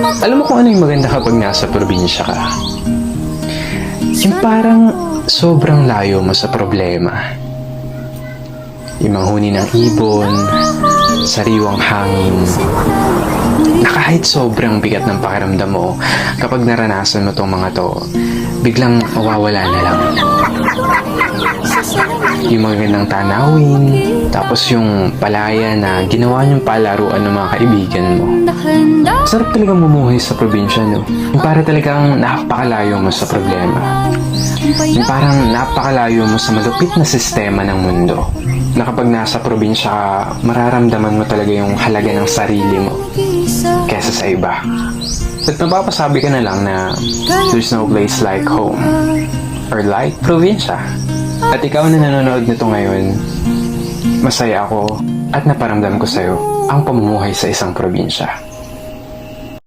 Alam mo kung ano yung maganda kapag nasa probinsya ka? Yung parang sobrang layo mo sa problema. Yung manghuni ng ibon, sariwang hangin, na kahit sobrang bigat ng pakiramdam mo, kapag naranasan mo tong mga to, biglang mawawala na lang. Yung magandang tanawin, tapos yung palaya na ginawa niyong palaruan ng mga kaibigan mo. Sarap talagang bumuhay sa probinsya, no? Yung para talagang napakalayo mo sa problema. Yung parang napakalayo mo sa malupit na sistema ng mundo. Na kapag nasa probinsya ka, mararamdaman mo talaga yung halaga ng sarili mo kesa sa iba. At mapapasabi ka na lang na there's no place like home or like probinsya. At ikaw na nanonood nito ngayon, masaya ako at naparamdam ko sa'yo ang pamumuhay sa isang probinsya.